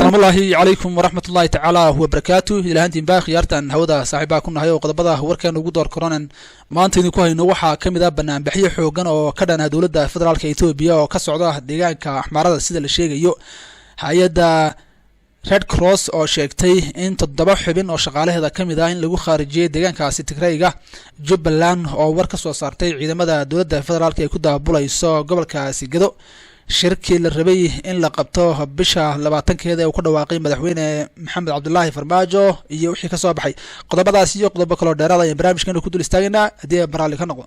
السلام الله عليكم ورحمة الله تعالى وبركاته إلى هانتين باخ يارتان هودا صاحبا كنا هيو قدبدا وركان ugu door koronan maanta idinku hayno waxa kamida banaan bixiyo xoogan oo ka dhanaa dawladda federaalka Itoobiya oo ka socda deegaanka axmarada sida la sheegayo hay'adda Red Cross oo sheegtay in 7 xubin oo shaqaalaheeda kamid ah in lagu khaarijiyay deegaankaasi Tigrayga Jubbaland oo war ka soo saartay ciidamada dawladda federaalka ay ku daabulayso gobolkaasi Gedo shirkii la rabay in la qabto bisha 20keeda ee uu ku dhawaaqay madaxweyne Maxamed Cabdullaahi Farmaajo iyo wixii ka soo baxay qodobadaas iyo qodobo kale oo dheeraad ah ee barnaamijkan ku dul istaagna hadii ay baraali ka noqdo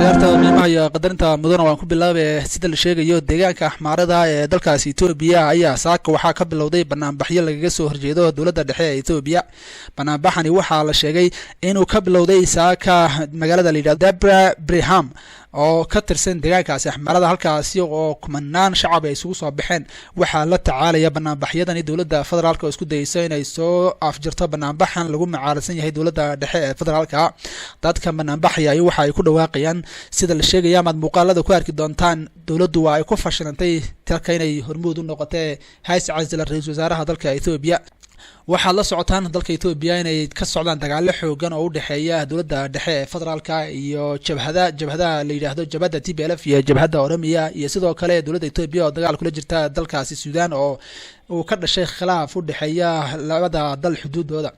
qadarinta mudana waan ku bilaabay sida la sheegayo deegaanka axmaarada ee dalkaasi Itoobiya ayaa saaka waxa ka bilowday banaanbaxyo lagaga soo horjeedo dawladda dhexe ee Itoobiya banaanbaxani waxa la sheegay inuu ka bilowday saaka magaalada Dabra Briham oo ka tirsan deegaankaasi axmaarada halkaasi oo kumanaan shacab ay isugu soo baxeen waxa la tacaalaya banaanbaxyadani dawladda federaalka oo isku dayayso inay soo afjirto banaanbaxan lagu macaarsan yahay dawladda dhexe ee federaalka dadka banaanbaxaya waxa ay ku dhawaaqayaan sida la sheegay ama muuqaalada ku arki doontaan dawladdu waa ay ku fashilantay talka inay hormuud u noqotay Hay'adda Caasimadda Ra'iisul Wasaaraha dalka Itoobiya waxa la socotaan dalka Itoobiya inay ka socdaan dagaal xoogan oo u dhaxeeya dawladda dhexe ee federaalka iyo jabhada la yiraahdo jabhada TPLF iyo jabhada Oromiya iyo sidoo kale dawladda Itoobiya oo dagaal kula jirta dalkaasi Suudaan oo ka dhashay khilaaf u dhaxeeya labada dal xuduudooda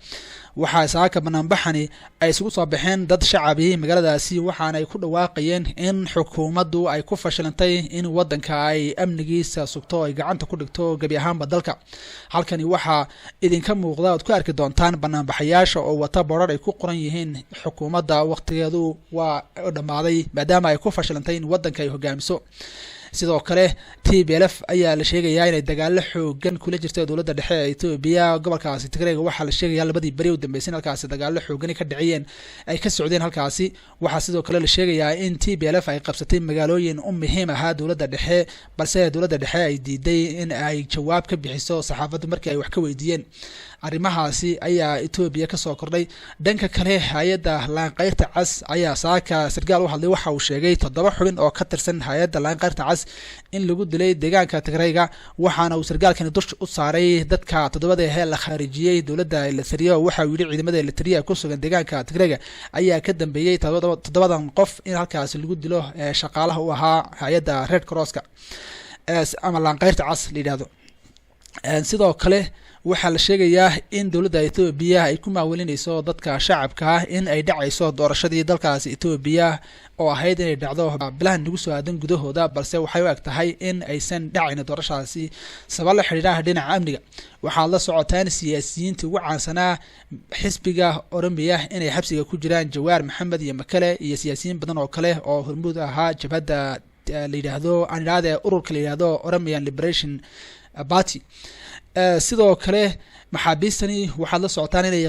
waxa saaka banaanbaxani ay isugu soo baxeen dad shacabi magaaladaasi waxaana ay ku dhawaaqayeen in xukuumaddu ay ku fashilantay in wadanka ay amnigiisa sugto ay gacanta ku dhigto gabi ahaanba dalka halkani waxa idinka muuqda oo ku arki doontaan banaanbaxayaasha oo wata borar ay ku qoran yihiin xukuumadda waqtigeedu waa dhamaaday maadaama ay ku fashilantay in wadanka ay hogaamiso sidoo kale TPLF ayaa la sheegayaa inay dagaal xoogan kula jirto dawladda dhexe ee Itoobiya gobolkaasi Tigrayga waxa la sheegayaa labadii bari u dambeysay halkaas dagaal xoogan ka dhacayeen ay ka socdeen halkaasi waxa sidoo kale la sheegayaa in TPLF ay qabsatay magaalooyin muhiim ah dawladda dhexe balse dawladda dhexe ay diiday in ay jawaab ka bixiso saxaafaddu markii ay wax ka weydiiyeen arrimahaasi ayaa Itoobiya ka soo kordhay dhanka kale hay'adda Laanqayrta Cas ayaa saaka sargaal u hadlay waxa uu sheegay 7 xubin oo ka tirsan hay'adda Laanqayrta Cas in lagu dilay deegaanka Tigrayga waxaana uu sargaalkani dush u saaray dadka 7 ee la khaarijiyay dawladda Eritrea waxa uu yiri ciidamada Eritrea ku sugan deegaanka Tigrayga ayaa ka dambeeyay 7 qof in halkaas lagu dilo shaqaalaha u ahaa hay'adda Red Cross-ka ama Laanqayrta Cas liidado sidoo kale waxa la sheegayaa in dawladda Itoobiya ay ku maawelinayso dadka shacabka in ay dhacayso doorashadii dalkaasi Itoobiya oo ahayd inay dhacdo bilahan ugu soo aadan gudahooda balse waxay u egtahay in aysan dhacin doorashadaasi sabab la xiriira dhinaca amniga waxa la socotaan siyaasiyiinta ugu caansanaa xisbiga Oromiya inay xabsiga ku jiraan Jawaar Maxamed iyo Makale iyo siyaasiyiin badan oo kale oo hormuud ahaa jabhada la yiraahdo aniraade ururka la yiraahdo Oromian Liberation Party sidoo kale maxaabiistani waxa la socotaan inay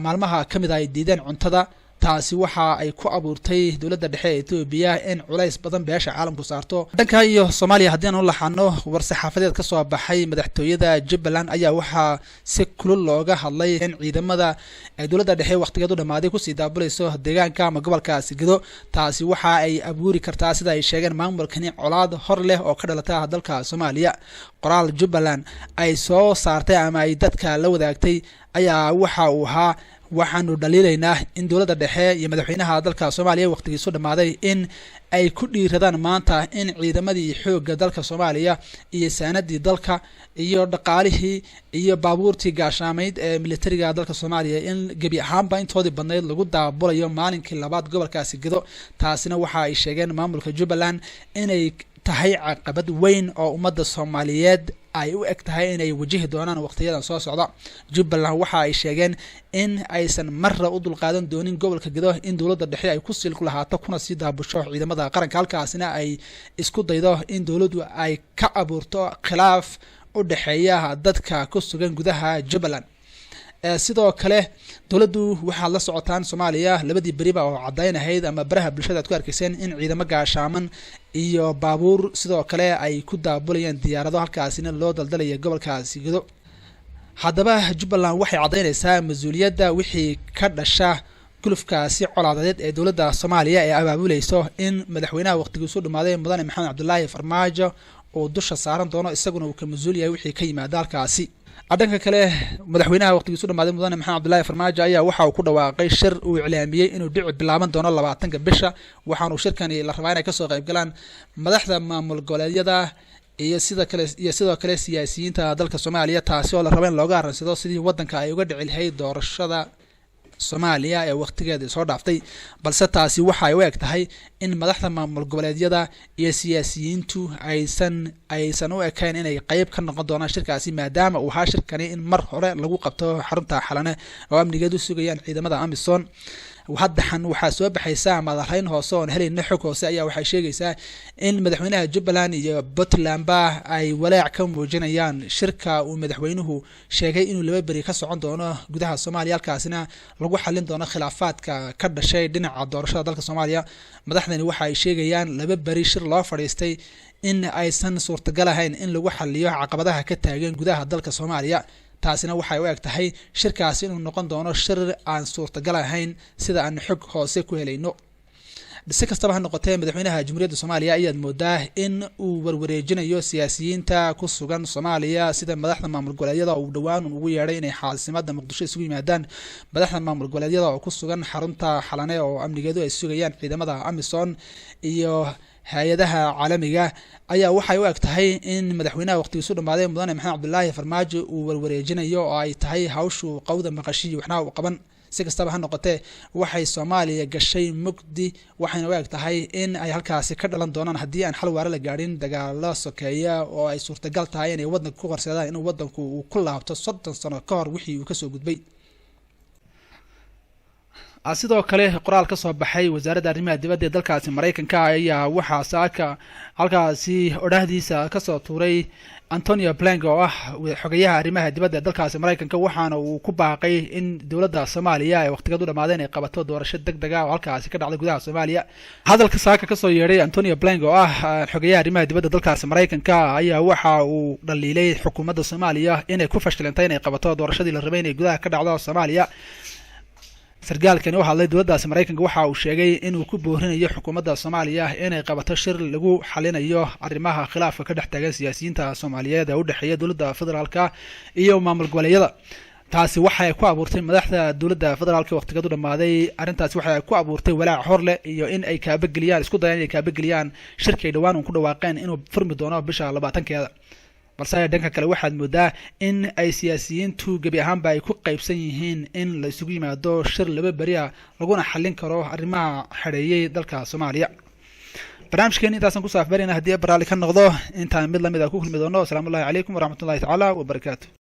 maalmaha kamid ay diideen cuntada taasi waxa ay ku abuurtay dawladda dhexe ee Itoobiya in culays badan beesha caalamku saarto dhanka iyo Soomaaliya hadii aan u laxano war saxaafadeed ka soo baxay madaxtooyada Jubbaland ayaa waxa si kulul looga hadlay in ciidamada ay dawladda dhexe waqtigeedu dhamaaday ku sii daabulayso deegaanka ama gobolkaasi Gedo taasi waxa ay abuuri kartaa sida ay sheegeen maamulkani colaad hor leh oo ka dhalata dalka Soomaaliya qoraal Jubbaland ay soo saartay ama ay dadka la wadaagtay ayaa waxa uu ahaa waxaanu dhaliilaynaa in dawladda dhexe iyo madaxweynaha dalka Soomaaliya waqtigiisu dhamaaday in ay ku dhiiradaan maanta in ciidamadii xoogga dalka Soomaaliya iyo saanadii dalka iyo dhaqaalihii iyo baabuurtii gaashaamayd ee militariga dalka Soomaaliya in gabi ahaanba intoodii badneed lagu daabulayo maalinkii labaad gobolkaasi Gedo taasina waxa ay sheegeen maamulka Jubbaland inay tahay caqabad weyn oo ummadda Soomaaliyeed ay u egtahay inay wajihi doonaan waqtiyadan soo socda Jubbaland waxa ay sheegeen in aysan marra u dulqaadan doonin gobolka Gedo in dawladda dhexe ay ku silku lahaato kuna sii daabusho ciidamada qaranka halkaasina ay isku daydo in dawladdu ay ka abuurto khilaaf u dhaxeeya dadka ku sugan gudaha Jubbaland sidoo kale dowladdu waxaad la socotaan Soomaaliya labadii beriba oo cadaynahayd ama baraha bulshada aad ku arkayseen in ciidamo gaashaaman iyo baabuur sidoo kale ay ku daabulayeen diyaarado halkaasina loo daldalaya gobolkaasi Gedo. haddaba Jubbaland waxay cadaynaysaa mas'uuliyadda wixii ka dhasha gulufkaasi colaadeed ee dowladda Soomaaliya ee abaabulayso in madaxweynaha waqtigiisu dhamaaday mudane Maxamed Cabdullaahi Farmaajo oo dusha saaran doono isaguna uu ka mas'uul yahay wixii ka yimaada halkaasi. dhanka kale madaxweynaha waqtigiisu dhamaaday mudane Maxamed Cabdullaahi Farmaajo ayaa waxa uu ku dhawaaqay shir uu iclaamiyay inuu dhici bilaaban doono 20 bisha waxaanu shirkani la rabaa inay ka soo qayb galaan madaxda maamul goboleedyada iyo sidoo kale siyaasiyiinta dalka Soomaaliya taasi oo la rabo in looga aransado sidii wadanka ay uga dhici lahayd doorashada Soomaaliya ee waqtigeeda soo dhaaftay balse taasi waxa ay u eg tahay in madaxda maamul goboleedyada iyo siyaasiyiintu aysan u ekayn inay qayb ka noqon doonaan shirkaasi maadaama uu ahaa shirkani in mar hore lagu qabto xarunta Xalane oo amnigeedu sugayaan ciidamada Amisom. haddahan waxaa soo baxaysa madaxweyne hoose oo helayna xog hoose ayaa waxay sheegaysaa in madaxweynaha Jubbaland iyo Puntland ay walaac ka muujinayaan shirka uu madaxweynuhu sheegay inuu laba bari ka socon doono gudaha Soomaaliya halkaasina lagu xalin doono khilaafaadka ka dhashay dhinaca doorashada dalka Soomaaliya. madaxdani waxa ay sheegayaan laba bari shir loo fadhiistay in aysan suurtagal ahayn in lagu xaliyo caqabadaha ka taagan gudaha dalka Soomaaliya. taasina waxay u eg tahay shirkaasi inuu noqon doono shir aan suurtagal ahayn sida aan xog hoose ku helayno. si kastaba ha noqotee madaxweynaha Jamhuuriyadda Soomaaliya ayaa moodaa in uu warwareejinayo siyaasiyiinta ku sugan Soomaaliya sida madaxda maamul goboleedyada uu dhawaan ugu yeeray inay xaalsimada Muqdisho isugu yimaadaan. madaxda maamul goboleedyada oo ku sugan xarunta Xalane oo amnigeedu ay sugayaan ciidamada Amisom iyo hay'adaha caalamiga ayaa waxay u eg tahay in madaxweynaha waqtigiisu dhamaaday mudane Maxamed Cabdullaahi Farmaajo uu warwareejinayo oo ay tahay hawshu qowda maqashii waxna u qaban. si kastaba ha noqotee waxay Soomaaliya gashay mugdi waxayna u eg tahay in ay halkaasi ka dhalan doonaan haddii aan xal waara la gaarin dagaalo sokeeya oo ay suurtagal tahay inay wadanka ku qorsadaan inuu wadanku uu ku laabto 30 sano ka hor wixii uu ka soo gudbay. sidoo kale qoraal ka soo baxay wasaaradda arrimaha dibadda ee dalkaasi Mareykanka ayaa waxaa saaka halkaasi odhahdiisa ka soo tuuray Antonio Blinken oo ah xogayaha arrimaha dibadda ee dalkaasi Mareykanka waxaana uu ku baaqay in dowladda Soomaaliya ay waqtigeedu dhamaadeen ay qabato doorasho degdeg ah oo halkaasi ka dhacday gudaha Soomaaliya. hadalka saaka ka soo yeeray Antonio Blinken oo ah xogayaha arrimaha dibadda dalkaasi Mareykanka ayaa waxa uu dhaliilay xukuumadda Soomaaliya inay ku fashilantay inay qabato doorashadii la rabay inay gudaha ka dhacdo Soomaaliya. sargaalkani oo hadlay dowladda Mareykanka waxa uu sheegay inuu ku boorinayo xukuumadda Soomaaliya inay qabato shir lagu xalinayo arrimaha khilaafka ka dhex taagan siyaasiyiinta Soomaaliyeed ee u dhaxeeya dowladda federaalka iyo maamul goboleedyada. taasi waxay ku abuurtay madaxda dowladda federaalka waqtigeedu dhamaaday arintaasi waxay ku abuurtay walaac hor leh iyo in ay kaabageliyaan isku dayaan inay kaabageliyaan shirkay dhawaan ku dhawaaqeen inuu furmi doono bisha 20keeda. balse dhanka kale waxaad moodaa in ay siyaasiyiintu gabi ahaanba ay ku qaybsan yihiin in la isugu yimaado shir laba bari ah laguna xalin karo arrimaha xareeyay dalka Soomaaliya. barnaamijkeena intaasan ku saafbarina haddii baraali ka noqdo intaan mid lamid ah ku kulmi doono. Assalaamu calaykum waraxmatullaahi tacaala wa barakaatuh.